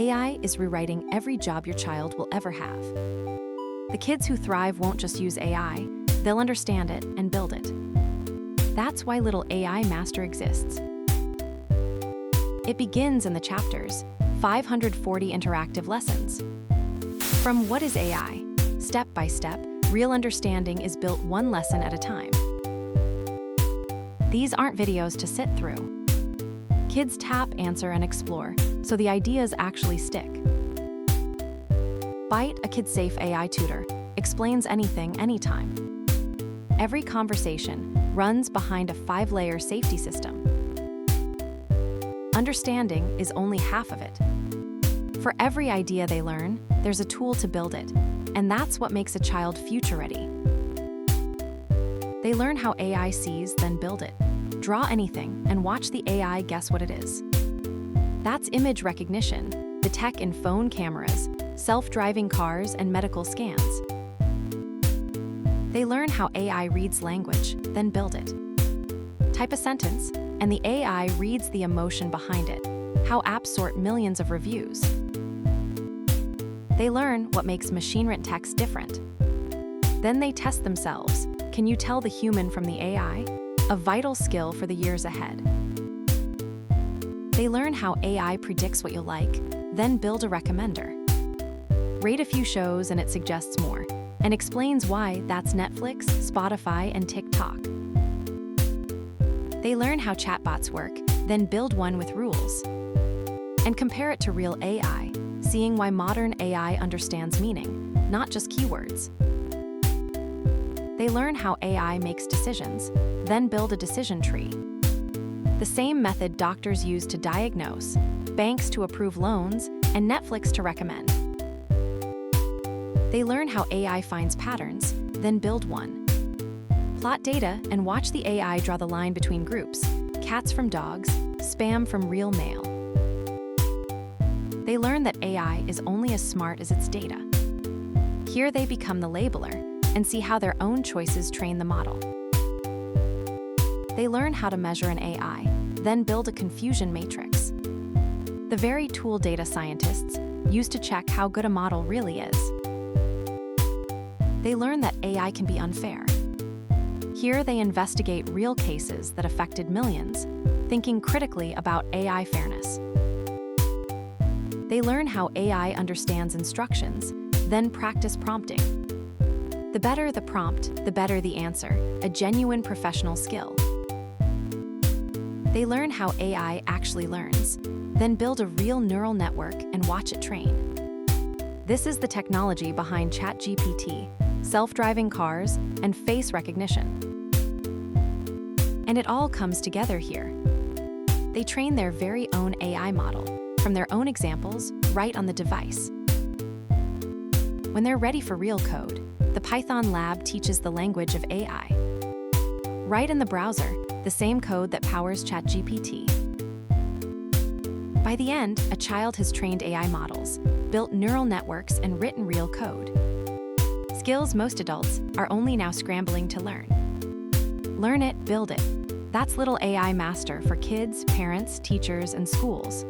AI is rewriting every job your child will ever have. The kids who thrive won't just use AI, they'll understand it and build it. That's why LittleAIMaster exists. It begins in the chapters, 540 interactive lessons. From what is AI, step by step, real understanding is built one lesson at a time. These aren't videos to sit through. Kids tap, answer, and explore, so the ideas actually stick. Byte, a kid-safe AI tutor, explains anything, anytime. Every conversation runs behind a 5-layer safety system. Understanding is only half of it. For every idea they learn, there's a tool to build it, and that's what makes a child future-ready. They learn how AI sees, then build it. Draw anything and watch the AI guess what it is. That's image recognition, the tech in phone cameras, self-driving cars, and medical scans. They learn how AI reads language, then build it. Type a sentence, and the AI reads the emotion behind it, how apps sort millions of reviews. They learn what makes machine-written text different. Then they test themselves. Can you tell the human from the AI? A vital skill for the years ahead. They learn how AI predicts what you'll like, then build a recommender. Rate a few shows and it suggests more, and explains why. That's Netflix, Spotify, and TikTok. They learn how chatbots work, then build one with rules. And compare it to real AI, seeing why modern AI understands meaning, not just keywords. They learn how AI makes decisions, then build a decision tree. The same method doctors use to diagnose, banks to approve loans, and Netflix to recommend. They learn how AI finds patterns, then build one. Plot data and watch the AI draw the line between groups, cats from dogs, spam from real mail. They learn that AI is only as smart as its data. Here they become the labeler and see how their own choices train the model. They learn how to measure an AI, then build a confusion matrix. The very tool data scientists use to check how good a model really is. They learn that AI can be unfair. Here they investigate real cases that affected millions, thinking critically about AI fairness. They learn how AI understands instructions, then practice prompting. The better the prompt, the better the answer, a genuine professional skill. They learn how AI actually learns, then build a real neural network and watch it train. This is the technology behind ChatGPT, self-driving cars, and face recognition. And it all comes together here. They train their very own AI model from their own examples right on the device. When they're ready for real code, the Python lab teaches the language of AI. Right in the browser, the same code that powers ChatGPT. By the end, a child has trained AI models, built neural networks, and written real code. Skills most adults are only now scrambling to learn. Learn it, build it. That's LittleAIMaster for kids, parents, teachers, and schools.